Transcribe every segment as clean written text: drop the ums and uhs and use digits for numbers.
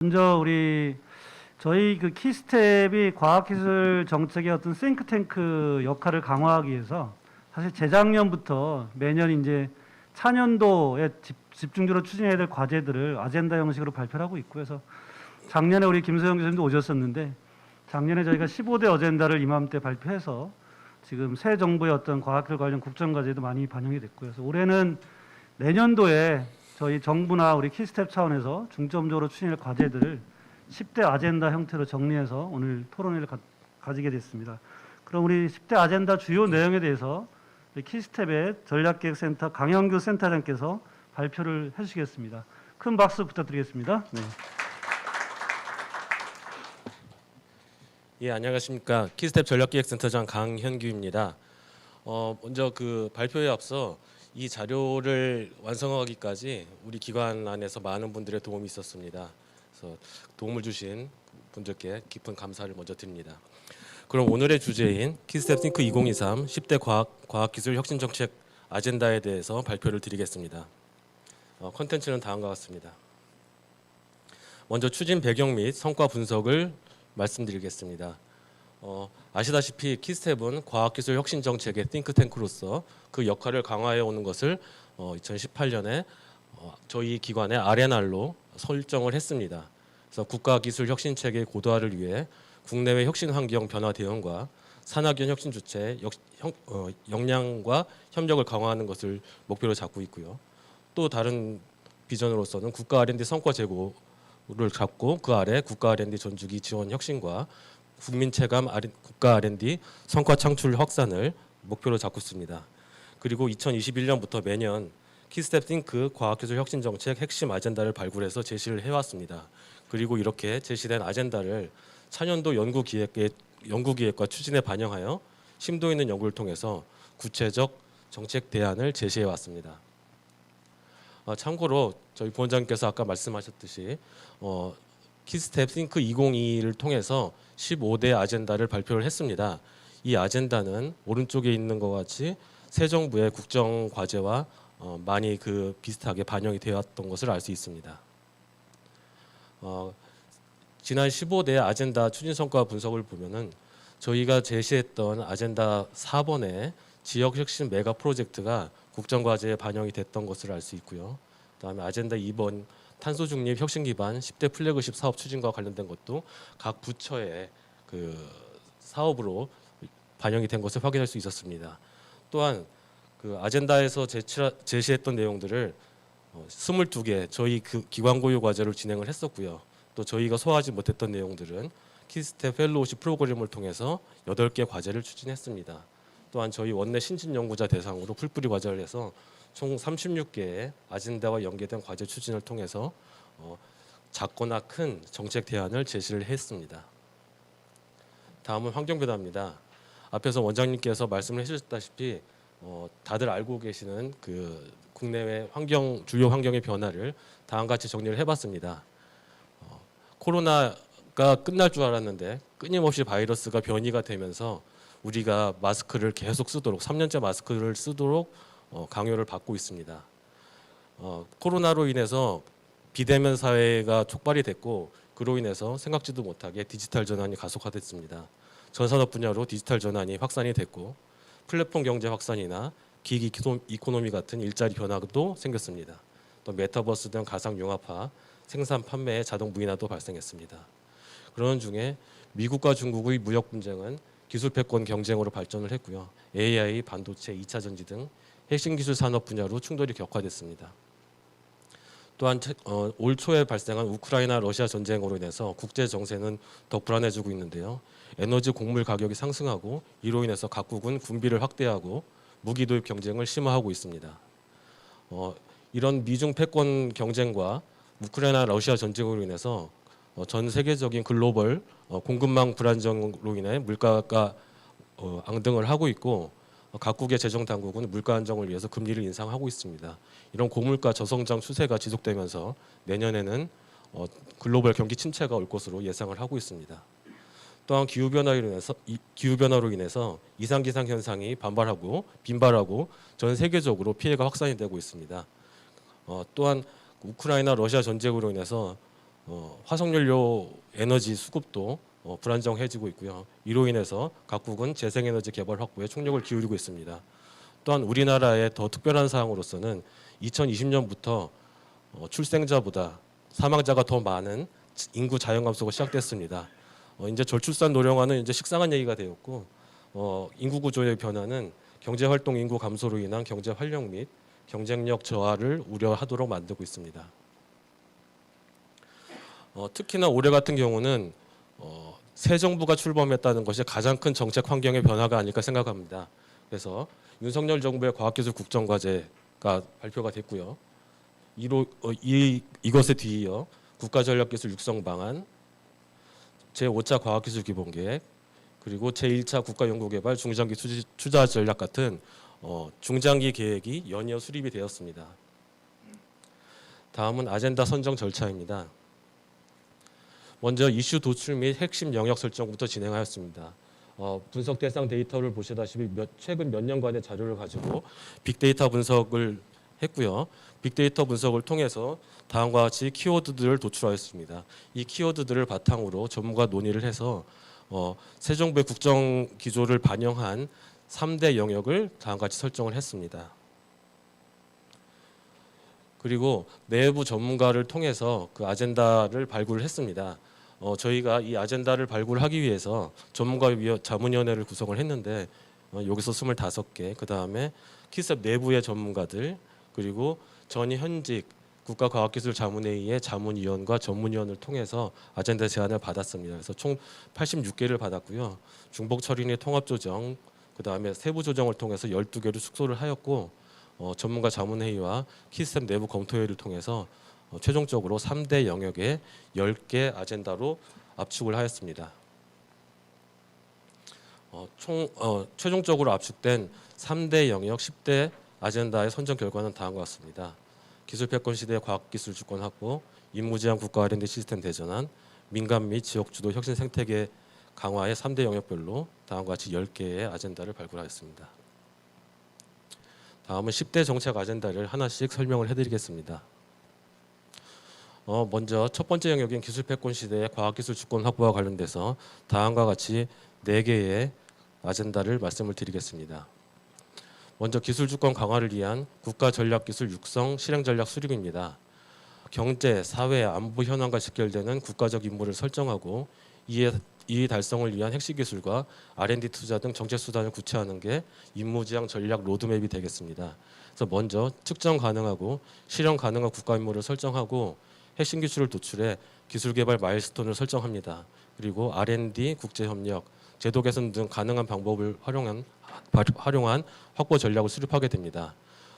먼저 저희 그 키스텝이 과학기술 정책의 어떤 싱크탱크 역할을 강화하기 위해서 사실 재작년부터 매년 이제 차년도에 집중적으로 추진해야 될 과제들을 아젠다 형식으로 발표를 하고 있고 해서 작년에 우리 김소영 교수님도 오셨었는데 작년에 저희가 15대 어젠다를 이맘때 발표해서 지금 새 정부의 어떤 과학기술 관련 국정과제도 많이 반영이 됐고요. 그래서 올해는 내년도에 저희 정부나 우리 키스텝 차원에서 중점적으로 추진할 과제들을 10대 아젠다 형태로 정리해서 오늘 토론회를 가지게 됐습니다. 그럼 우리 10대 아젠다 주요 내용에 대해서 우리 키스텝의 전략기획센터 강영규 센터장께서 발표를 해주시겠습니다. 큰 박수 부탁드리겠습니다. 네. 예, 안녕하십니까. 키스텝 전략기획센터장 강현규입니다. 먼저 그 발표에 앞서 이 자료를 완성하기까지 우리 기관 안에서 많은 분들의 도움이 있었습니다. 그래서 도움을 주신 분들께 깊은 감사를 먼저 드립니다. 그럼 오늘의 주제인 키스텝 싱크 2023 10대 과학기술 혁신정책 아젠다에 대해서 발표를 드리겠습니다. 컨텐츠는 다음과 같습니다. 먼저 추진 배경 및 성과 분석을 말씀드리겠습니다. 아시다시피 키스텝은 과학기술 혁신정책의 띵크탱크로서 그 역할을 강화해 오는 것을 2018년에 저희 기관의 RNR로 설정을 했습니다. 그래서 국가기술혁신체계 고도화를 위해 국내외 혁신환경 변화 대응과 산학연 혁신 주체 역량과 협력을 강화하는 것을 목표로 잡고 있고요. 또 다른 비전으로서는 국가 R&D 성과 제고를 잡고 그 아래 국가 R&D 전주기 지원 혁신과 국민 체감 국가 R&D 성과 창출 확산을 목표로 잡고 있습니다. 그리고 2021년부터 매년 키스텝 띵크 과학기술 혁신정책 핵심 아젠다를 발굴해서 제시를 해왔습니다. 그리고 이렇게 제시된 아젠다를 차년도 연구기획과 추진에 반영하여 심도 있는 연구를 통해서 구체적 정책 대안을 제시해 왔습니다. 참고로 저희 부원장님께서 아까 말씀하셨듯이 키스텝 싱크 2022를 통해서 15대 아젠다를 발표를 했습니다. 이 아젠다는 오른쪽에 있는 것 같이 새 정부의 국정 과제와 많이 비슷하게 반영이 되었던 것을 알 수 있습니다. 지난 15대 아젠다 추진 성과 분석을 보면은 저희가 제시했던 아젠다 4번의 지역 혁신 메가 프로젝트가 국정 과제에 반영이 됐던 것을 알 수 있고요. 그다음에 아젠다 2번 탄소 중립 혁신 기반 10대 플래그십 사업 추진과 관련된 것도 각 부처의 사업으로 반영이 된 것을 확인할 수 있었습니다. 또한 그 아젠다에서 제시했던 내용들을 22개 저희 기관 고유 과제로 진행을 했었고요. 또 저희가 소화하지 못했던 내용들은 키스텝 펠로우십 프로그램을 통해서 8개 과제를 추진했습니다. 또한 저희 원내 신진 연구자 대상으로 풀뿌리 과제를 해서 총 36개의 아젠다와 연계된 과제 추진을 통해서 작거나 큰 정책 대안을 제시를 했습니다. 다음은 환경 변화입니다. 앞에서 원장님께서 말씀을 해주셨다시피 다들 알고 계시는 국내외 주요 환경의 변화를 다음과 같이 정리를 해봤습니다. 코로나가 끝날 줄 알았는데 끊임없이 바이러스가 변이가 되면서 우리가 마스크를 계속 쓰도록 3년째 마스크를 쓰도록 강요를 받고 있습니다. 코로나로 인해서 비대면 사회가 촉발이 됐고 그로 인해서 생각지도 못하게 디지털 전환이 가속화됐습니다. 전 산업 분야로 디지털 전환이 확산이 됐고 플랫폼 경제 확산이나 기기 이코노미 같은 일자리 변화도 생겼습니다. 또 메타버스 등 가상 융합화, 생산 판매의 자동 무인화도 발생했습니다. 그런 중에 미국과 중국의 무역 분쟁은 기술 패권 경쟁으로 발전을 했고요. AI, 반도체, 2차 전지 등 핵심 기술 산업 분야로 충돌이 격화됐습니다. 또한 올 초에 발생한 우크라이나 러시아 전쟁으로 인해서 국제 정세는 더 불안해지고 있는데요. 에너지 곡물 가격이 상승하고 이로 인해서 각국은 군비를 확대하고 무기 도입 경쟁을 심화하고 있습니다. 이런 미중 패권 경쟁과 우크라이나 러시아 전쟁으로 인해서 전 세계적인 글로벌 공급망 불안정으로 인해 물가가 앙등을 하고 있고 각국의 재정 당국은 물가 안정을 위해서 금리를 인상하고 있습니다. 이런 고물가 저성장 추세가 지속되면서 내년에는 글로벌 경기 침체가 올 것으로 예상을 하고 있습니다. 또한 기후변화로 인해서 이상기상 현상이 빈발하고 전 세계적으로 피해가 확산이 되고 있습니다. 또한 우크라이나 러시아 전쟁으로 인해서 화석연료 에너지 수급도 불안정해지고 있고요. 이로 인해서 각국은 재생에너지 개발 확보에 총력을 기울이고 있습니다. 또한 우리나라의 더 특별한 사항으로서는 2020년부터 출생자보다 사망자가 더 많은 인구 자연 감소가 시작됐습니다. 이제 저출산 노령화는 이제 식상한 얘기가 되었고 인구 구조의 변화는 경제 활동 인구 감소로 인한 경제 활력 및 경쟁력 저하를 우려하도록 만들고 있습니다. 특히나 올해 같은 경우는 새 정부가 출범했다는 것이 가장 큰 정책 환경의 변화가 아닐까 생각합니다. 그래서 윤석열 정부의 과학기술 국정과제가 발표가 됐고요. 이것에 뒤이어 국가전략기술 육성 방안, 제5차 과학기술 기본계획, 그리고 제1차 국가연구개발 중장기 투자 전략 같은 중장기 계획이 연이어 수립이 되었습니다. 다음은 아젠다 선정 절차입니다. 먼저 이슈 도출 및 핵심 영역 설정부터 진행하였습니다. 분석 대상 데이터를 보시다시피 최근 몇 년간의 자료를 가지고 빅데이터 분석을 했고요. 빅데이터 분석을 통해서 다음과 같이 키워드들을 도출하였습니다. 이 키워드들을 바탕으로 전문가 논의를 해서 새 정부의 국정 기조를 반영한 3대 영역을 다음과 같이 설정을 했습니다. 그리고 내부 전문가를 통해서 그 아젠다를 발굴을 했습니다. 저희가 이 아젠다를 발굴하기 위해서 전문가 자문위원회를 구성을 했는데 여기서 25개, 그 다음에 키스텝 내부의 전문가들, 그리고 현직 국가과학기술자문회의의 자문위원과 전문위원을 통해서 아젠다 제안을 받았습니다. 그래서 총 86개를 받았고요. 중복 처리 및 통합 조정, 그 다음에 세부 조정을 통해서 12개를 축소를 하였고 전문가 자문회의와 키스텝 내부 검토회의를 통해서 최종적으로 3대 영역의 10개 아젠다로 압축을 하였습니다. 최종적으로 압축된 3대 영역 10대 아젠다의 선정 결과는 다음과 같습니다. 기술 패권 시대 과학기술 주권 확보, 임무제한 국가 R&D 시스템 대전환, 민간 및 지역 주도 혁신 생태계 강화의 3대 영역별로 다음과 같이 10개의 아젠다를 발굴하였습니다. 다음은 10대 정책 아젠다를 하나씩 설명을 해드리겠습니다. 먼저 첫 번째 영역인 기술 패권 시대의 과학기술 주권 확보와 관련돼서 다음과 같이 4개의 아젠다를 말씀을 드리겠습니다. 먼저 기술 주권 강화를 위한 국가 전략 기술 육성 실행 전략 수립입니다. 경제, 사회, 안보 현안과 직결되는 국가적 임무를 설정하고 이 달성을 위한 핵심 기술과 R&D 투자 등 정책 수단을 구체화하는 게 임무 지향 전략 로드맵이 되겠습니다. 그래서 먼저 측정 가능하고 실현 가능한 국가 임무를 설정하고 핵심 기술을 도출해 기술 개발 마일스톤을 설정합니다. 그리고 R&D, 국제 협력, 제도 개선 등 가능한 방법을 활용한 확보 전략을 수립하게 됩니다.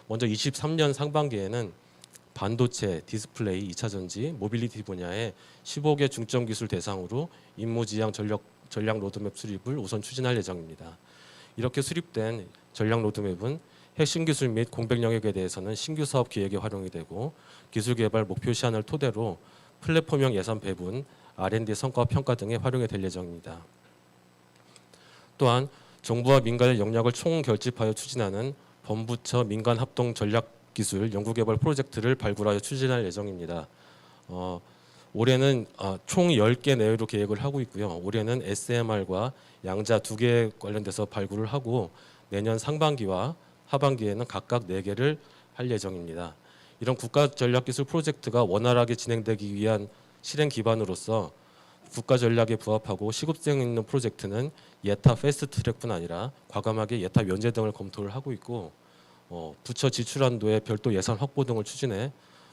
먼저 23년 상반기에는 반도체, 디스플레이, 2차 전지, 모빌리티 분야의 15개 중점 기술 대상으로 임무 지향 전략 로드맵 수립을 우선 추진할 예정입니다. 이렇게 수립된 전략 로드맵은 핵심 기술 및 공백 영역에 대해서는 신규 사업 기획에 활용이 되고 기술 개발 목표 시한을 토대로 플랫폼형 예산 배분, R&D 성과 평가 등에 활용이 될 예정입니다. 또한 정부와 민간의 역량을 총결집하여 추진하는 범부처 민간 합동 전략기술 연구개발 프로젝트를 발굴하여 추진할 예정입니다. 올해는 총 10개 내외로 계획을 하고 있고요. 올해는 SMR과 양자 2개 관련돼서 발굴을 하고 내년 상반기와 하반기에는 각각 4개를 할 예정입니다. 이런 국가전략기술 프로젝트가 원활하게 진행되기 위한 실행 기반으로서 국가 전략에 부합하고 시급성 있는 프로젝트는 예타 패스트트랙뿐 아니라 과감하게 예타 면제 등을 검토를 하고 있고 부처 지출 한도의 별도 예산 확보 등을 추진해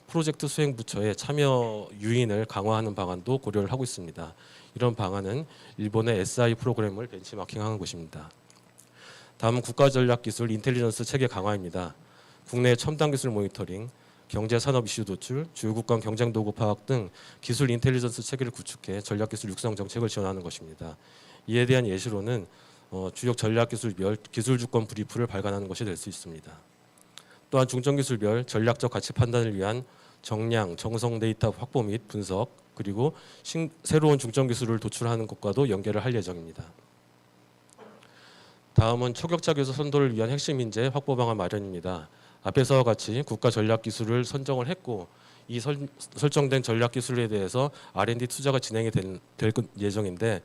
프로젝트 수행 부처의 참여 유인을 강화하는 방안도 고려를 하고 있습니다. 이런 방안은 일본의 SI 프로그램을 벤치마킹하는 것입니다. 다음은 국가전략기술 인텔리전스 체계 강화입니다. 국내 첨단 기술 모니터링, 경제 산업 이슈 도출, 주요국 간 경쟁 도구 파악 등 기술 인텔리전스 체계를 구축해 전략기술 육성 정책을 지원하는 것입니다. 이에 대한 예시로는 주요 전략기술별 기술 주권 브리프를 발간하는 것이 될 수 있습니다. 또한 중점기술별 전략적 가치 판단을 위한 정량, 정성 데이터 확보 및 분석, 그리고 새로운 중점기술을 도출하는 것과도 연계를 할 예정입니다. 다음은 초격자 교수 선도를 위한 핵심 인재 확보 방안 마련입니다. 앞에서와 같이 국가 전략 기술을 선정을 했고 이 설정된 전략 기술에 대해서 R&D 투자가 진행이 될 예정인데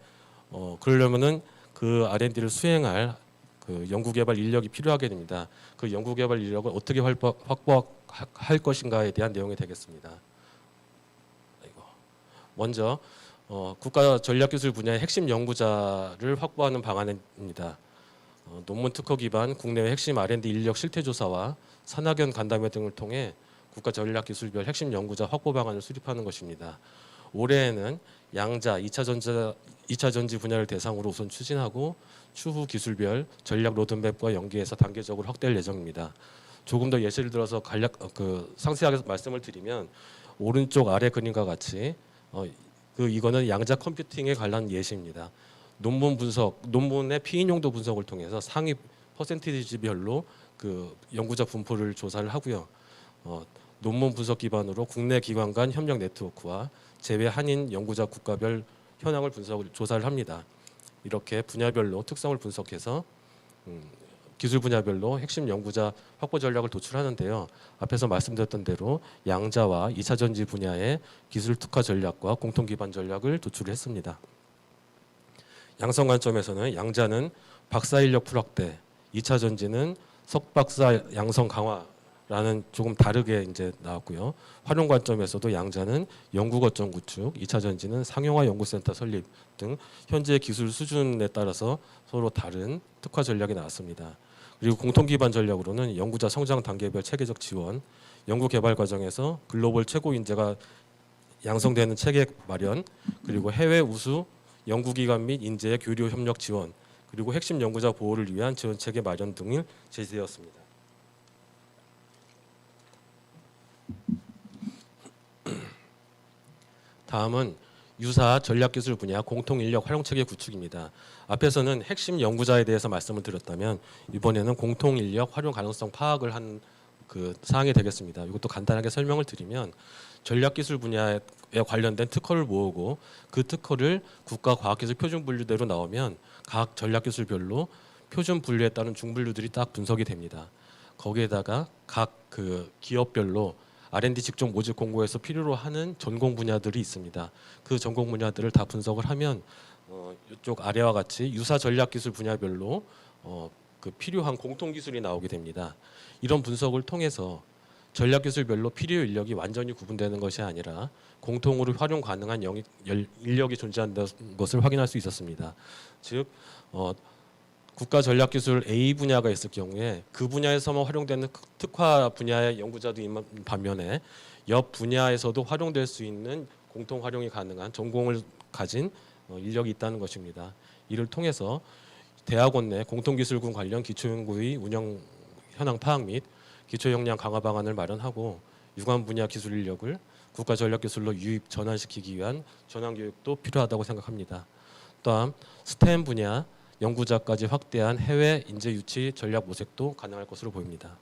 그러려면은 그 R&D를 수행할 그 연구개발 인력이 필요하게 됩니다. 그 연구개발 인력을 어떻게 확보할 것인가에 대한 내용이 되겠습니다. 먼저 국가 전략기술 분야의 핵심 연구자를 확보하는 방안입니다. 논문 특허 기반 국내외 핵심 R&D 인력 실태 조사와 산학연 간담회 등을 통해 국가 전략기술별 핵심 연구자 확보 방안을 수립하는 것입니다. 올해에는 양자, 2차 전지 분야를 대상으로 우선 추진하고 추후 기술별 전략 로드맵과 연계해서 단계적으로 확대할 예정입니다. 조금 더 예시를 들어서 상세하게 말씀을 드리면 오른쪽 아래 그림과 같이 이거는 양자 컴퓨팅에 관한 예시입니다. 논문 분석, 논문의 피인용도 분석을 통해서 상위 퍼센티지별로 그 연구자 분포를 조사를 하고요. 논문 분석 기반으로 국내 기관 간 협력 네트워크와 제외 한인 연구자 국가별 현황을 조사를 합니다. 이렇게 분야별로 특성을 분석해서 기술 분야별로 핵심 연구자 확보 전략을 도출하는데요. 앞에서 말씀드렸던 대로 양자와 2차 전지 분야의 기술 특화 전략과 공통 기반 전략을 도출했습니다. 양성 관점에서는 양자는 박사 인력 풀 확대, 2차 전지는 석박사 양성 강화라는 조금 다르게 이제 나왔고요. 활용 관점에서도 양자는 연구 거점 구축, 2차 전지는 상용화 연구센터 설립 등 현재 기술 수준에 따라서 서로 다른 특화 전략이 나왔습니다. 그리고 공통 기반 전략으로는 연구자 성장 단계별 체계적 지원, 연구 개발 과정에서 글로벌 최고 인재가 양성되는 체계 마련, 그리고 해외 우수 연구기관 및 인재의 교류 협력 지원, 그리고 핵심 연구자 보호를 위한 지원 체계 마련 등을 제시되었습니다. 다음은 유사 전략기술 분야 공통인력 활용체계 구축입니다. 앞에서는 핵심 연구자에 대해서 말씀을 드렸다면 이번에는 공통인력 활용 가능성 파악을 한 그 사항이 되겠습니다. 이것도 간단하게 설명을 드리면 전략기술 분야에 관련된 특허를 모으고 그 특허를 국가과학기술 표준분류대로 나오면 각 전략기술별로 표준 분류에 따른 중분류들이 딱 분석이 됩니다. 거기에다가 각 그 기업별로 R&D 직종 모집 공고에서 필요로 하는 전공 분야들이 있습니다. 그 전공 분야들을 다 분석을 하면 이쪽 아래와 같이 유사 전략 기술 분야별로 그 필요한 공통 기술이 나오게 됩니다. 이런 분석을 통해서 전략 기술별로 필요 인력이 완전히 구분되는 것이 아니라 공통으로 활용 가능한 인력이 존재한다는 것을 확인할 수 있었습니다. 즉 국가 전략 기술 A 분야가 있을 경우에 그 분야에서만 활용되는 특화 분야의 연구자도 있는 반면에 옆 분야에서도 활용될 수 있는 공통 활용이 가능한 전공을 가진 인력이 있다는 것입니다. 이를 통해서 대학원 내 공통기술군 관련 기초연구의 운영 현황 파악 및 기초 역량 강화 방안을 마련하고 유관 분야 기술 인력을 국가 전략 기술로 유입 전환시키기 위한 전환 교육도 필요하다고 생각합니다. 또한 스템 분야 연구자까지 확대한 해외 인재 유치 전략 모색도 가능할 것으로 보입니다.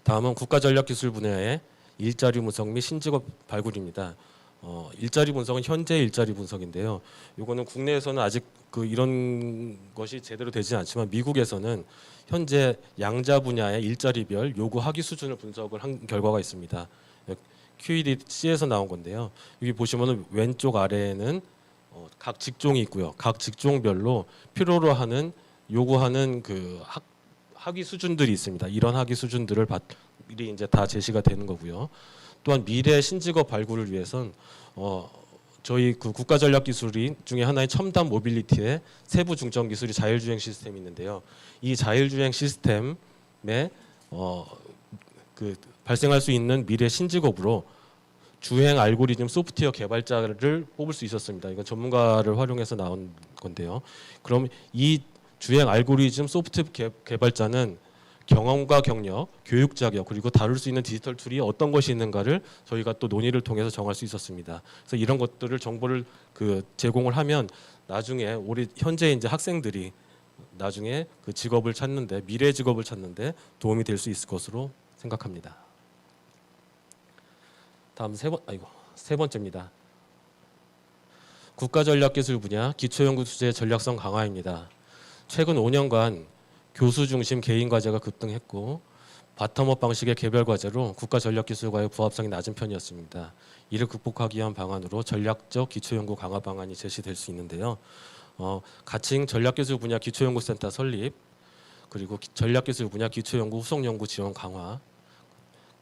다음은 국가 전략 기술 분야의 일자리 분석 및 신직업 발굴입니다. 일자리 분석은 현재 일자리 분석인데요. 이거는 국내에서는 아직 이런 것이 제대로 되지 않지만 미국에서는 현재 양자 분야의 일자리별 요구 학위 수준을 분석을 한 결과가 있습니다. QED-C에서 나온 건데요. 여기 보시면은 왼쪽 아래에는 각 직종이 있고요. 각 직종별로 필요로 하는 요구하는 그 학위 수준들이 있습니다. 이런 학위 수준들을 미리 이제 다 제시가 되는 거고요. 또한 미래 신직업 발굴을 위해선 저희 그 국가 전략 기술이 중에 하나의 첨단 모빌리티의 세부 중점 기술이 자율주행 시스템이 있는데요. 이 자율주행 시스템에 그 발생할 수 있는 미래 신직업으로 주행 알고리즘 소프트웨어 개발자를 뽑을 수 있었습니다. 이건 전문가를 활용해서 나온 건데요. 그럼 이 주행 알고리즘 소프트웨어 개발자는 경험과 경력, 교육 자격 그리고 다룰 수 있는 디지털 툴이 어떤 것이 있는가를 저희가 또 논의를 통해서 정할 수 있었습니다. 그래서 이런 것들을 정보를 제공을 하면 나중에 우리 현재 이제 학생들이 나중에 그 직업을 찾는데 미래 직업을 찾는데 도움이 될 수 있을 것으로 생각합니다. 다음 세 번째입니다. 국가전략기술 분야 기초연구 투자의 전략성 강화입니다. 최근 5년간 교수 중심 개인 과제가 급등했고 바텀업 방식의 개별 과제로 국가 전략기술과의 부합성이 낮은 편이었습니다. 이를 극복하기 위한 방안으로 전략적 기초연구 강화 방안이 제시될 수 있는데요. 가칭 전략기술 분야 기초연구센터 설립, 그리고 전략기술 분야 기초연구 후속연구 지원 강화,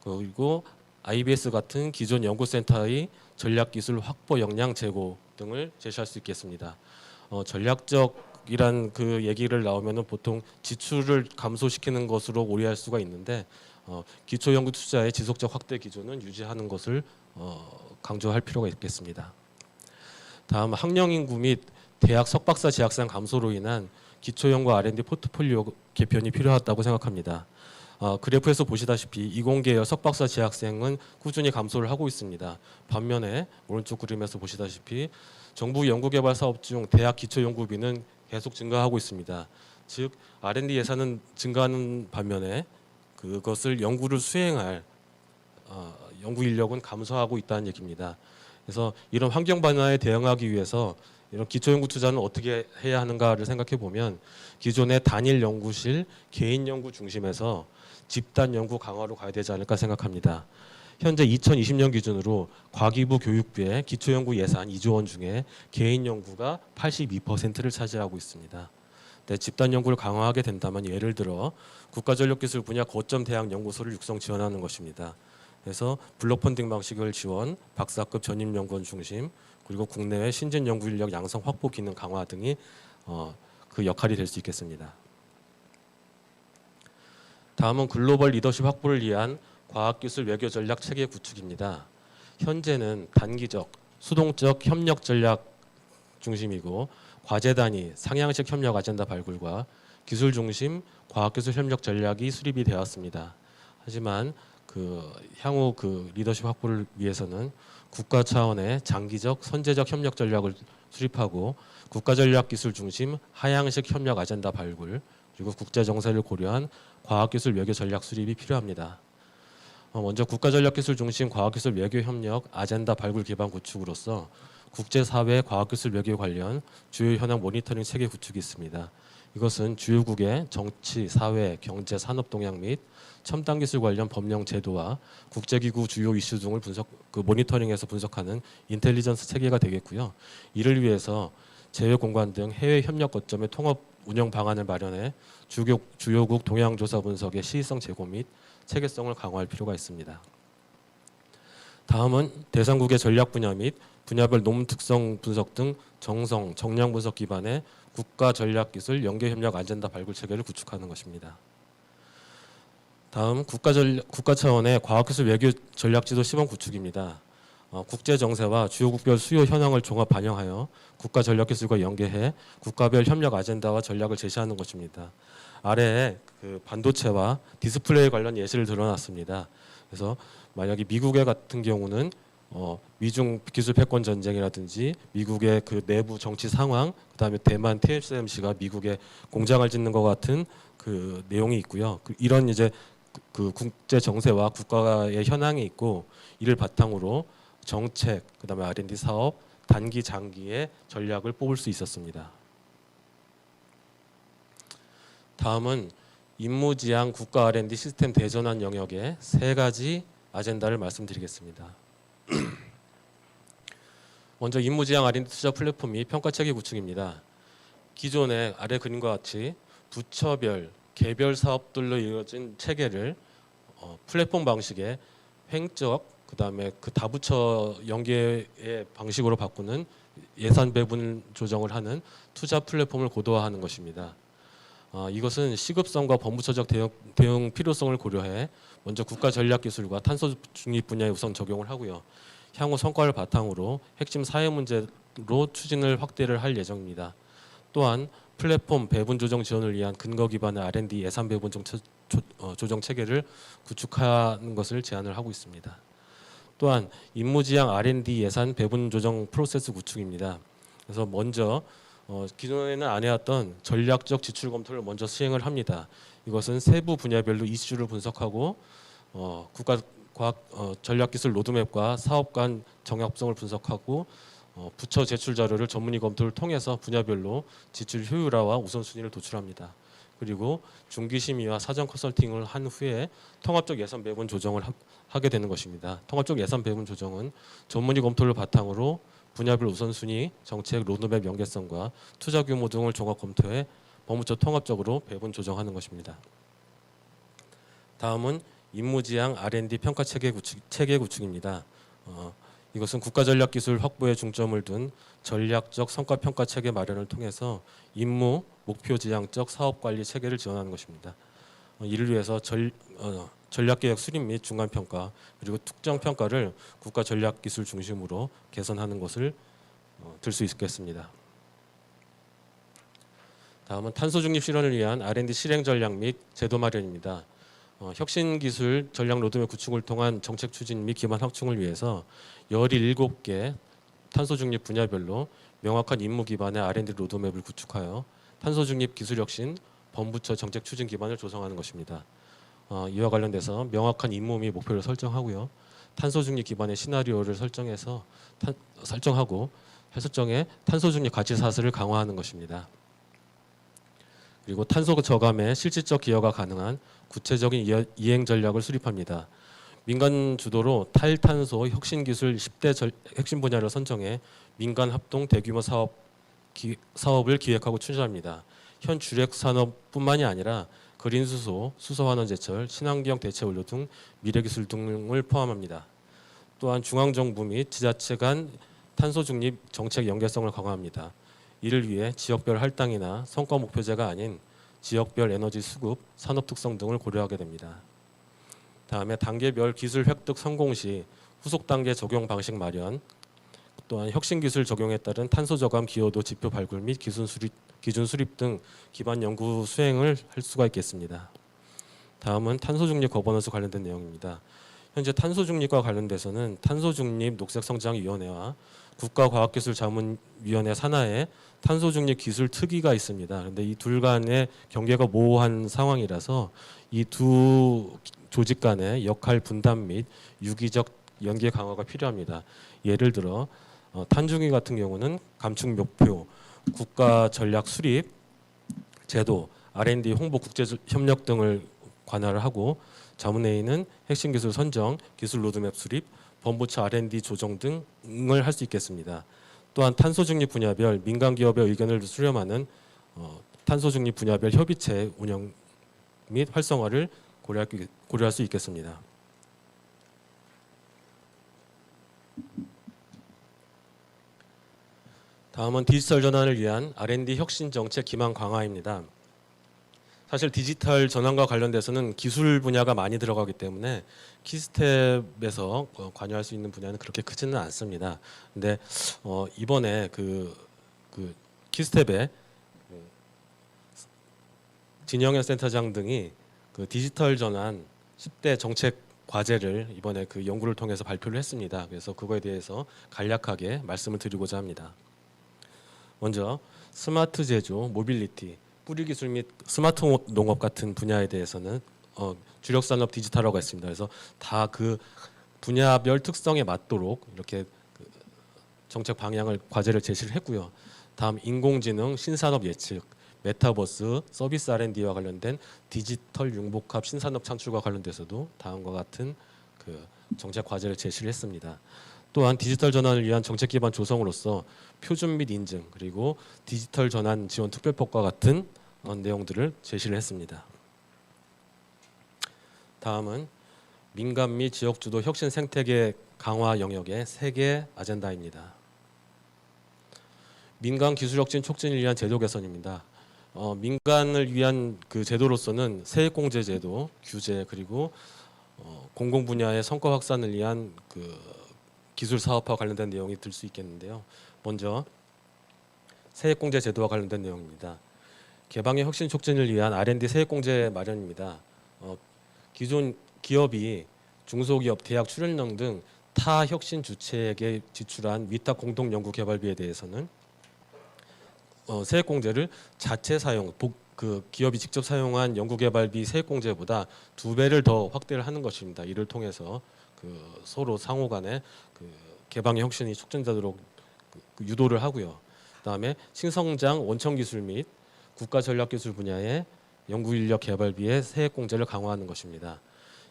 그리고 IBS 같은 기존 연구센터의 전략기술 확보 역량 제고 등을 제시할 수 있겠습니다. 전략적이란 그 얘기를 나오면은 보통 지출을 감소시키는 것으로 오해할 수가 있는데 기초연구 투자의 지속적 확대 기조는 유지하는 것을 강조할 필요가 있겠습니다. 다음 학령 인구 및 대학 석박사 재학생 감소로 인한 기초연구 R&D 포트폴리오 개편이 필요하다고 생각합니다. 그래프에서 보시다시피 이공계열 석박사 재학생은 꾸준히 감소를 하고 있습니다. 반면에 오른쪽 그림에서 보시다시피 정부 연구개발 사업 중 대학 기초연구비는 계속 증가하고 있습니다. 즉 R&D 예산은 증가하는 반면에 그것을 연구를 수행할 연구 인력은 감소하고 있다는 얘기입니다. 그래서 이런 환경 변화에 대응하기 위해서 이런 기초연구 투자는 어떻게 해야 하는가를 생각해 보면 기존의 단일 연구실, 개인 연구 중심에서 집단 연구 강화로 가야 되지 않을까 생각합니다. 현재 2020년 기준으로 과기부 교육부의 기초연구 예산 2조 원 중에 개인 연구가 82%를 차지하고 있습니다. 네, 집단 연구를 강화하게 된다면 예를 들어 국가전력기술 분야 거점 대학 연구소를 육성 지원하는 것입니다. 그래서 블록 펀딩 방식을 지원, 박사급 전임 연구원 중심, 그리고 국내외 신진 연구 인력 양성 확보 기능 강화 등이 그 역할이 될 수 있겠습니다. 다음은 글로벌 리더십 확보를 위한 과학기술 외교 전략 체계 구축입니다. 현재는 단기적, 수동적 협력 전략 중심이고 과제 단위, 상향식 협력 아젠다 발굴과 기술 중심 과학기술 협력 전략이 수립이 되었습니다. 하지만 향후 리더십 확보를 위해서는 국가 차원의 장기적, 선제적 협력 전략을 수립하고 국가 전략 기술 중심 하향식 협력 아젠다 발굴, 그리고 국제 정세를 고려한 과학기술 외교 전략 수립이 필요합니다. 먼저 국가전략기술 중심 과학기술 외교 협력 아젠다 발굴 기반 구축으로서 국제사회 과학기술 외교 관련 주요 현황 모니터링 체계 구축이 있습니다. 이것은 주요국의 정치, 사회, 경제, 산업 동향 및 첨단 기술 관련 법령 제도와 국제기구 주요 이슈 등을 모니터링해서 분석하는 인텔리전스 체계가 되겠고요. 이를 위해서 제외공관 등 해외 협력 거점의 통합 운영 방안을 마련해 주요국 동향 조사 분석의 시의성 제고 및 체계성을 강화할 필요가 있습니다. 다음은 대상국의 전략 분야 및 분야별 논문 특성 분석 등 정성, 정량 분석 기반의 국가 전략 기술 연계 협력 아젠다 발굴 체계를 구축하는 것입니다. 다음 국가 차원의 과학기술 외교 전략 지도 시범 구축입니다. 국제 정세와 주요국별 수요 현황을 종합 반영하여 국가 전략 기술과 연계해 국가별 협력 아젠다와 전략을 제시하는 것입니다. 아래에 반도체와 디스플레이 관련 예시를 드러났습니다. 그래서 만약에 미국의 같은 경우는 미중 기술 패권 전쟁이라든지 미국의 내부 정치 상황, 그다음에 대만 TSMC가 미국에 공장을 짓는 것 같은 내용이 있고요. 이런 이제 국제 정세와 국가의 현황이 있고 이를 바탕으로 정책, 그다음에 R&D 사업, 단기, 장기의 전략을 뽑을 수 있었습니다. 다음은 임무지향 국가 R&D 시스템 대전환 영역의 3가지 아젠다를 말씀드리겠습니다. 먼저 임무지향 R&D 투자 플랫폼 및 평가체계 구축입니다. 기존의 아래 그림과 같이 부처별, 개별 사업들로 이루어진 체계를 플랫폼 방식의 횡적, 그다음에 다부처 연계의 방식으로 바꾸는 예산 배분 조정을 하는 투자 플랫폼을 고도화하는 것입니다. 이것은 시급성과 범부처적 대응 필요성을 고려해 먼저 국가 전략 기술과 탄소 중립 분야에 우선 적용을 하고요. 향후 성과를 바탕으로 핵심 사회 문제로 추진을 확대를 할 예정입니다. 또한 플랫폼 배분 조정 지원을 위한 근거 기반의 R&D 예산 배분 조정 체계를 구축하는 것을 제안을 하고 있습니다. 또한 임무지향 R&D 예산 배분 조정 프로세스 구축입니다. 그래서 먼저 기존에는 안 해왔던 전략적 지출 검토를 먼저 시행을 합니다. 이것은 세부 분야별로 이슈를 분석하고 국가 과학 전략기술 로드맵과 사업 간 정합성을 분석하고 부처 제출 자료를 전문의 검토를 통해서 분야별로 지출 효율화와 우선순위를 도출합니다. 그리고 중기 심의와 사전 컨설팅을 한 후에 통합적 예산 배분 조정을 하게 되는 것입니다. 통합적 예산 배분 조정은 전문의 검토를 바탕으로 분야별 우선순위, 정책 로드맵 연계성과 투자 규모 등을 종합 검토해 법무처 통합적으로 배분 조정하는 것입니다. 다음은 임무지향 R&D 평가 체계 구축입니다. 이것은 국가전략기술 확보에 중점을 둔 전략적 성과평가 체계 마련을 통해서 임무, 목표지향적 사업관리 체계를 지원하는 것입니다. 이를 위해서 전략계획 수립 및 중간평가 그리고 특정평가를 국가전략기술 중심으로 개선하는 것을 들 수 있겠습니다. 다음은 탄소중립 실현을 위한 R&D 실행 전략 및 제도 마련입니다. 혁신기술 전략 로드맵 구축을 통한 정책 추진 및 기반 확충을 위해서 17개 탄소중립 분야별로 명확한 임무 기반의 R&D 로드맵을 구축하여 탄소중립 기술혁신 범부처 정책 추진 기반을 조성하는 것입니다. 이와 관련돼서 명확한 임무 및 목표를 설정하고요. 탄소중립 기반의 시나리오를 설정하고 설정해 탄소중립 가치사슬을 강화하는 것입니다. 그리고 탄소 저감에 실질적 기여가 가능한 구체적인 이행 전략을 수립합니다. 민간 주도로 탈탄소 혁신기술 10대 핵심 분야를 선정해 민간 합동 대규모 사업을 기획하고 추진합니다. 현 주력 산업뿐만이 아니라 그린수소, 수소환원제철, 친환경 대체원료 등 미래기술 등을 포함합니다. 또한 중앙정부 및 지자체 간 탄소중립 정책 연계성을 강화합니다. 이를 위해 지역별 할당이나 성과 목표제가 아닌 지역별 에너지 수급, 산업 특성 등을 고려하게 됩니다. 다음에 단계별 기술 획득 성공 시 후속 단계 적용 방식 마련, 또한 혁신기술 적용에 따른 탄소 저감 기여도 지표 발굴 및 기준 수립 등 기반 연구 수행을 할 수가 있겠습니다. 다음은 탄소중립 거버넌스 관련된 내용입니다. 현재 탄소중립과 관련돼서는 탄소중립 녹색성장위원회와 국가과학기술자문위원회 산하에 탄소중립 기술 특위가 있습니다. 그런데 이 둘 간의 경계가 모호한 상황이라서 이 두 조직 간의 역할 분담 및 유기적 연계 강화가 필요합니다. 예를 들어 탄중위 같은 경우는 감축 목표, 국가 전략 수립, 제도, R&D 홍보 국제 협력 등을 관할을 하고 자문회의는 핵심 기술 선정, 기술 로드맵 수립, 범부처 R&D 조정 등을 할 수 있겠습니다. 또한 탄소중립 분야별 민간 기업의 의견을 수렴하는 탄소중립 분야별 협의체 운영 및 활성화를 고려할 수 있겠습니다. 다음은 디지털 전환을 위한 R&D 혁신 정책 기반 강화입니다. 사실 디지털 전환과 관련돼서는 기술 분야가 많이 들어가기 때문에 키스텝에서 관여할 수 있는 분야는 그렇게 크지는 않습니다. 근데 이번에 그 키스텝의 진영현 센터장 등이 그 디지털 전환 10대 정책 과제를 이번에 그 연구를 통해서 발표를 했습니다. 그래서 그거에 대해서 간략하게 말씀을 드리고자 합니다. 먼저 스마트 제조, 모빌리티, 뿌리 기술 및 스마트 농업 같은 분야에 대해서는 주력 산업 디지털화가 있습니다. 그래서 다 그 분야별 특성에 맞도록 이렇게 그 정책 방향을 과제를 제시를 했고요. 다음 인공지능, 신산업 예측, 메타버스, 서비스 R&D와 관련된 디지털 융복합 신산업 창출과 관련돼서도 다음과 같은 그 정책 과제를 제시를 했습니다. 또한 디지털 전환을 위한 정책 기반 조성으로서 표준 및 인증 그리고 디지털 전환 지원 특별법과 같은 내용들을 제시를 했습니다. 다음은 민간 및 지역 주도 혁신 생태계 강화 영역의 3개 아젠다입니다. 민간 기술 혁신 촉진을 위한 제도 개선입니다. 민간을 위한 그 제도로서는 세액공제 제도, 규제 그리고 공공 분야의 성과 확산을 위한 그 기술 사업화 관련된 내용이 들 수 있겠는데요. 먼저 세액공제 제도와 관련된 내용입니다. 개방의 혁신 촉진을 위한 R&D 세액공제 마련입니다. 기존 기업이 중소기업, 대학 출연령 등 타 혁신 주체에게 지출한 위탁 공동 연구 개발비에 대해서는 세액공제를 자체 사용, 그 기업이 직접 사용한 연구개발비 세액공제보다 2배를 더 확대를 하는 것입니다. 이를 통해서 그 서로 상호간에 그 개방의 혁신이 촉진되도록 유도를 하고요. 그다음에 신성장 원천 기술 및 국가 전략 기술 분야의 연구인력 개발비의 세액공제를 강화하는 것입니다.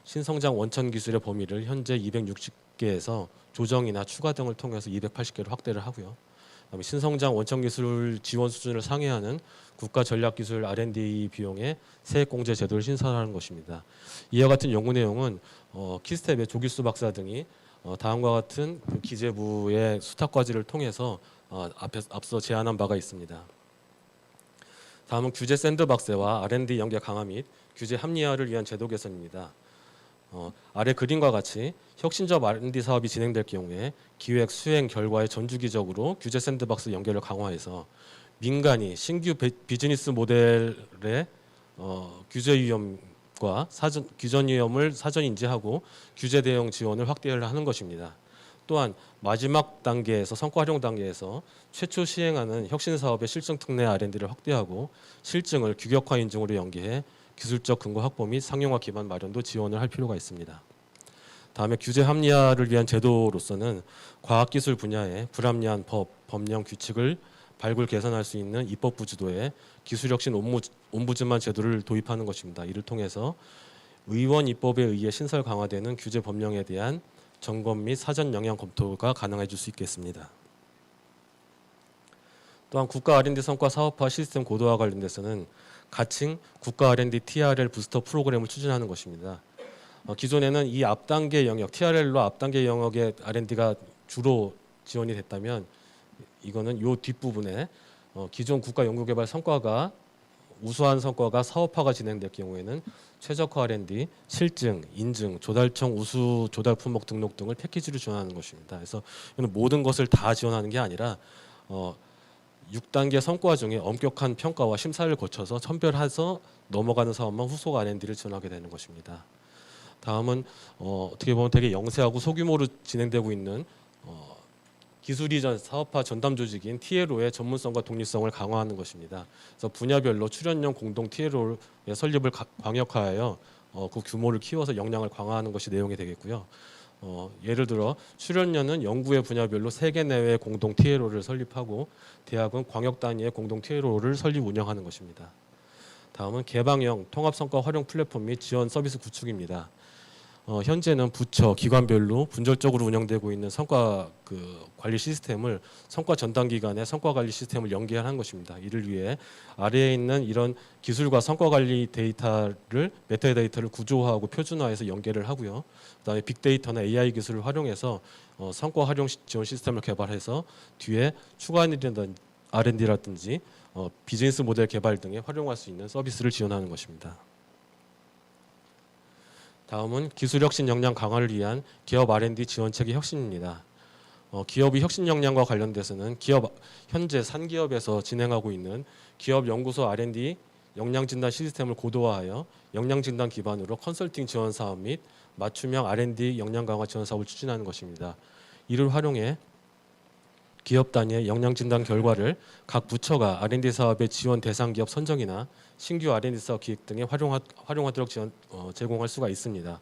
신성장 원천 기술의 범위를 현재 260개에서 조정이나 추가 등을 통해서 280개로 확대를 하고요. 그다음에 신성장 원천 기술 지원 수준을 상회하는 국가 전략 기술 R&D 비용의 세액공제 제도를 신설하는 것입니다. 이와 같은 연구 내용은 키스텝의 조기수 박사 등이 다음과 같은 그 기재부의 수탁 과제를 통해서 앞서 제안한 바가 있습니다. 다음은 규제 샌드박스와 R&D 연계 강화 및 규제 합리화를 위한 제도 개선입니다. 아래 그림과 같이 혁신적 R&D 사업이 진행될 경우에 기획 수행 결과의 전주기적으로 규제 샌드박스 연계를 강화해서 민간이 신규 비즈니스 모델의 규제 위험과 규전 위험을 사전 인지하고 규제 대응 지원을 확대를 하는 것입니다. 또한 마지막 단계에서 성과 활용 단계에서 최초 시행하는 혁신 사업의 실증 특례 R&D를 확대하고 실증을 규격화 인증으로 연계해 기술적 근거 확보 및 상용화 기반 마련도 지원을 할 필요가 있습니다. 다음에 규제 합리화를 위한 제도로서는 과학기술 분야의 불합리한 법, 법령, 규칙을 발굴 개선할 수 있는 입법부 주도의 기술혁신 옴부즈만 제도를 도입하는 것입니다. 이를 통해서 의원 입법에 의해 신설 강화되는 규제 법령에 대한 점검 및 사전 영향 검토가 가능해질 수 있겠습니다. 또한 국가 R&D 성과 사업화 시스템 고도화 관련돼서는 가칭 국가 R&D TRL 부스터 프로그램을 추진하는 것입니다. 기존에는 이 앞단계 영역, TRL로 앞단계 영역의 R&D가 주로 지원이 됐다면 이거는 요 뒷부분에 기존 국가 연구개발 성과가 우수한 성과가 사업화가 진행될 경우에는 최적화 R&D, 실증, 인증, 조달청 우수 조달 품목 등록 등을 패키지로 지원하는 것입니다. 그래서 이는 모든 것을 다 지원하는 게 아니라 6단계 성과 중에 엄격한 평가와 심사를 거쳐서 선별해서 넘어가는 사업만 후속 R&D를 지원하게 되는 것입니다. 다음은 어떻게 보면 되게 영세하고 소규모로 진행되고 있는 기술 이전 사업화 전담 조직인 TLO의 전문성과 독립성을 강화하는 것입니다. 그래서 분야별로 출연형 공동 TLO의 설립을 광역화하여 그 규모를 키워서 역량을 강화하는 것이 내용이 되겠고요. 예를 들어 출연료는 연구의 분야별로 3개 내외의 공동 TLO를 설립하고 대학은 광역 단위의 공동 TLO를 설립 운영하는 것입니다. 다음은 개방형 통합성과 활용 플랫폼 및 지원 서비스 구축입니다. 현재는 부처, 기관별로 분절적으로 운영되고 있는 성과 관리 시스템을 성과 전담 기관의 성과 관리 시스템을 연계하는 것입니다. 이를 위해 아래에 있는 이런 기술과 성과 관리 데이터를 메타데이터를 구조화하고 표준화해서 연계를 하고요. 그다음에 빅데이터나 AI 기술을 활용해서 성과 활용 지원 시스템을 개발해서 뒤에 추가 R&D라든지 비즈니스 모델 개발 등에 활용할 수 있는 서비스를 지원하는 것입니다. 다음은 기술혁신 역량 강화를 위한 기업 R&D 지원체계 혁신입니다. 기업의 혁신 역량과 관련돼서는 현재 산기업에서 진행하고 있는 기업연구소 R&D 역량진단 시스템을 고도화하여 역량진단 기반으로 컨설팅 지원 사업 및 맞춤형 R&D 역량 강화 지원 사업을 추진하는 것입니다. 이를 활용해 기업 단위의 역량진단 결과를 각 부처가 R&D 사업의 지원 대상 기업 선정이나 신규 R&D 사업 기획 등에 활용하도록 제공할 수가 있습니다.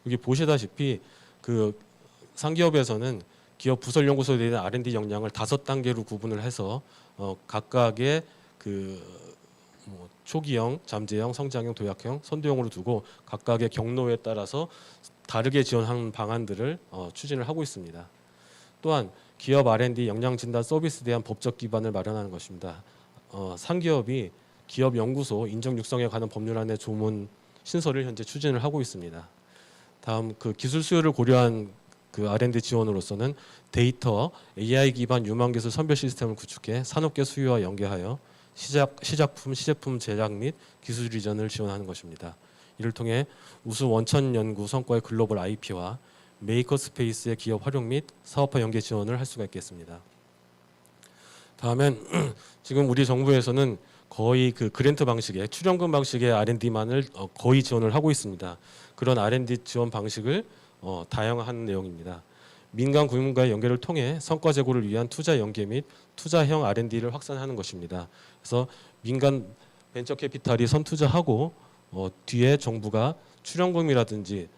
여기 보시다시피 그 상기업에서는 기업 부설 연구소에 대한 R&D 역량을 5단계로 구분을 해서 각각의 초기형, 잠재형, 성장형, 도약형, 선도형으로 두고 각각의 경로에 따라서 다르게 지원하는 방안들을 추진을 하고 있습니다. 또한 기업 R&D 역량 진단 서비스에 대한 법적 기반을 마련하는 것입니다. 상기업이 기업 연구소 인정 육성에 관한 법률안의 조문 신설을 현재 추진을 하고 있습니다. 다음 기술 수요를 고려한 R&D 지원으로서는 데이터, AI 기반 유망 기술 선별 시스템을 구축해 산업계 수요와 연계하여 시작품, 시제품 제작 및 기술 이전을 지원하는 것입니다. 이를 통해 우수 원천 연구 성과의 글로벌 IP와 메이커 스페이스의 기업 활용 및 사업화 연계 지원을 할 수가 있겠습니다. 다음엔 지금 우리 정부에서는 거의 그랜트 방식의 출연금 방식의 R&D만을 거의 지원을 하고 있습니다. 그런 R&D 지원 방식을 다양화하는 내용입니다. 민간 금융과의 연계를 통해 성과 제고를 위한 투자 연계 및 투자형 R&D를 확산하는 것입니다. 그래서 민간 벤처 캐피탈이 선투자하고 뒤에 정부가 출연금이라든지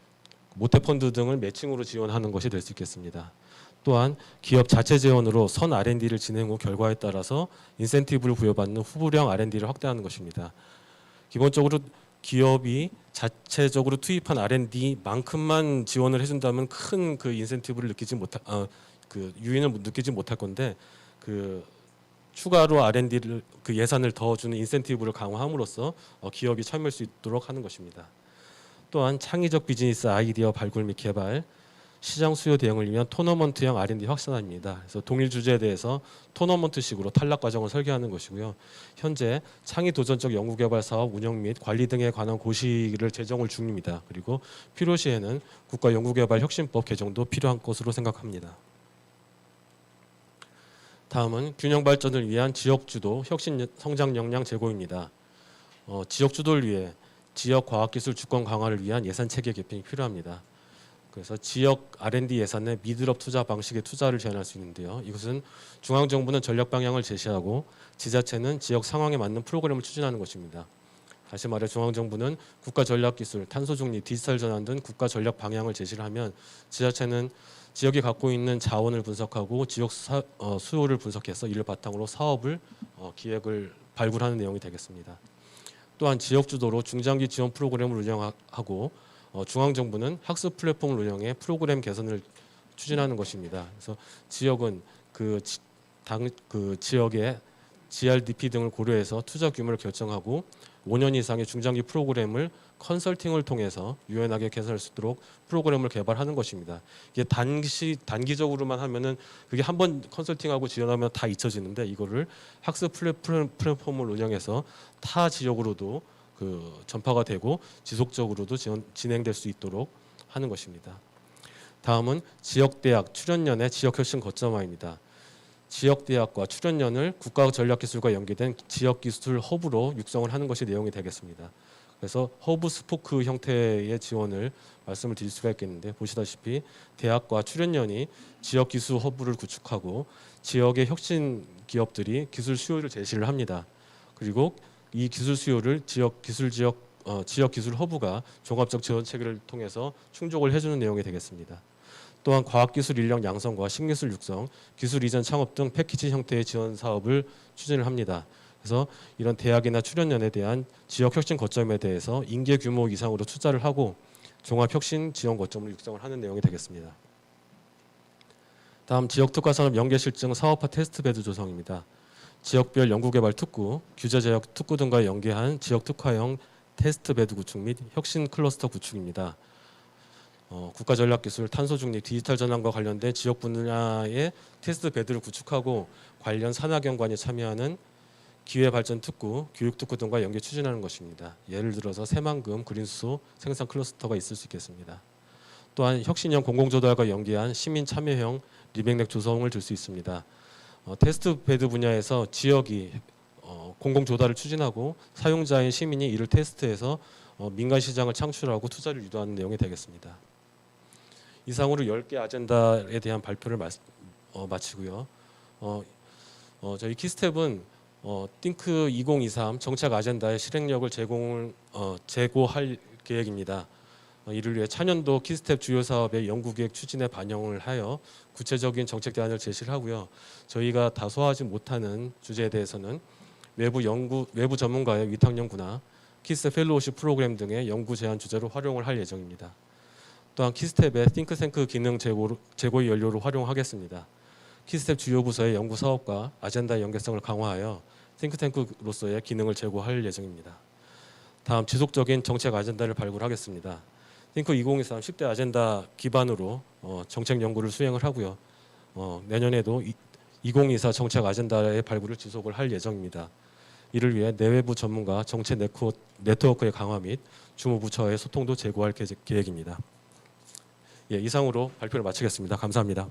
모태펀드 등을 매칭으로 지원하는 것이 될 수 있겠습니다. 또한 기업 자체 재원으로 선 R&D를 진행 후 결과에 따라서 인센티브를 부여받는 후불형 R&D를 확대하는 것입니다. 기본적으로 기업이 자체적으로 투입한 R&D만큼만 지원을 해준다면 큰 그 인센티브를 그 유인을 느끼지 못할 건데 그 추가로 R&D를 그 예산을 더 주는 인센티브를 강화함으로써 기업이 참여할 수 있도록 하는 것입니다. 또한 창의적 비즈니스 아이디어 발굴 및 개발, 시장 수요 대응을 위한 토너먼트형 R&D 확산입니다. 그래서 동일 주제에 대해서 토너먼트식으로 탈락 과정을 설계하는 것이고요. 현재 창의 도전적 연구개발 사업 운영 및 관리 등에 관한 고시를 제정을 중입니다. 그리고 필요시에는 국가 연구개발 혁신법 개정도 필요한 것으로 생각합니다. 다음은 균형 발전을 위한 지역 주도 혁신 성장 역량 제고입니다. 지역 주도를 위해 지역 과학기술 주권 강화를 위한 예산 체계 개편이 필요합니다. 그래서 지역 R&D 예산의 미드업 투자 방식의 투자를 제한할 수 있는데요. 이것은 중앙정부는 전략 방향을 제시하고 지자체는 지역 상황에 맞는 프로그램을 추진하는 것입니다. 다시 말해 중앙정부는 국가 전략기술, 탄소 중립, 디지털 전환 등 국가 전략 방향을 제시를 하면 지자체는 지역이 갖고 있는 자원을 분석하고 지역 수요를 분석해서 이를 바탕으로 사업을 기획을 발굴하는 내용이 되겠습니다. 또한 지역 주도로 중장기 지원 프로그램을 운영하고 중앙정부는 학습 플랫폼을 운영해 프로그램 개선을 추진하는 것입니다. 그래서 지역은 그 지역의 GRDP 등을 고려해서 투자 규모를 결정하고 5년 이상의 중장기 프로그램을 컨설팅을 통해서 유연하게 개선할 수 있도록 프로그램을 개발하는 것입니다. 이게 단기적으로만 하면은 그게 한번 컨설팅하고 지원하면 다 잊혀지는데 이거를 학습 플랫폼을 운영해서 타 지역으로도 그 전파가 되고 지속적으로도 진행될 수 있도록 하는 것입니다. 다음은 지역대학 출연연의 지역혁신 거점화입니다. 지역대학과 출연연을 국가전략기술과 연계된 지역기술 허브로 육성을 하는 것이 내용이 되겠습니다. 그래서 허브 스포크 형태의 지원을 말씀을 드릴 수가 있겠는데 보시다시피 대학과 출연연이 지역기술 허브를 구축하고 지역의 혁신 기업들이 기술 수요를 제시를 합니다. 그리고 이 기술 수요를 지역 기술 허브가 종합적 지원 체계를 통해서 충족을 해주는 내용이 되겠습니다. 또한 과학기술 인력 양성과 신기술 육성, 기술 이전 창업 등 패키지 형태의 지원 사업을 추진을 합니다. 그래서 이런 대학이나 출연연에 대한 지역 혁신 거점에 대해서 인계 규모 이상으로 투자를 하고 종합 혁신 지원 거점을 육성을 하는 내용이 되겠습니다. 다음 지역특화산업 연계실증 사업화 테스트베드 조성입니다. 지역별 연구개발 특구, 규제제약 특구 등과 연계한 지역특화형 테스트베드 구축 및 혁신 클러스터 구축입니다. 국가전략기술, 탄소중립, 디지털 전환과 관련된 지역 분야의 테스트베드를 구축하고 관련 산하경관이 참여하는 기회발전 특구, 교육 특구 등과 연계 추진하는 것입니다. 예를 들어서 새만금, 그린수소, 생산 클러스터가 있을 수 있겠습니다. 또한 혁신형 공공조달과 연계한 시민 참여형 리백넥 조성을 들 수 있습니다. 테스트베드 분야에서 지역이 공공조달을 추진하고 사용자인 시민이 이를 테스트해서 민간 시장을 창출하고 투자를 유도하는 내용이 되겠습니다. 이상으로 10개 아젠다에 대한 발표를 마치고요. 저희 키스텝은 띵크 2023 정책 아젠다의 실행력을 제고할 계획입니다. 이를 위해 차년도 키스텝 주요 사업의 연구기획 추진에 반영을 하여 구체적인 정책 대안을 제시를 하고요. 저희가 다소화하지 못하는 주제에 대해서는 외부 전문가의 위탁 연구나 키스텝 펠로우십 프로그램 등의 연구 제안 주제로 활용을 할 예정입니다. 또한 키스텝의 띵크탱크 기능 제고의 연료로 활용하겠습니다. 키스텝 주요 부서의 연구 사업과 아젠다의 연계성을 강화하여 띵크탱크로서의 기능을 제고할 예정입니다. 다음 지속적인 정책 아젠다를 발굴하겠습니다. 띵크 2023 10대 아젠다 기반으로 정책 연구를 수행을 하고요. 내년에도 2024 정책 아젠다의 발굴을 지속을 할 예정입니다. 이를 위해 내외부 전문가 정책 네트워크의 강화 및 주무부처의 소통도 제고할 계획입니다. 예, 이상으로 발표를 마치겠습니다. 감사합니다.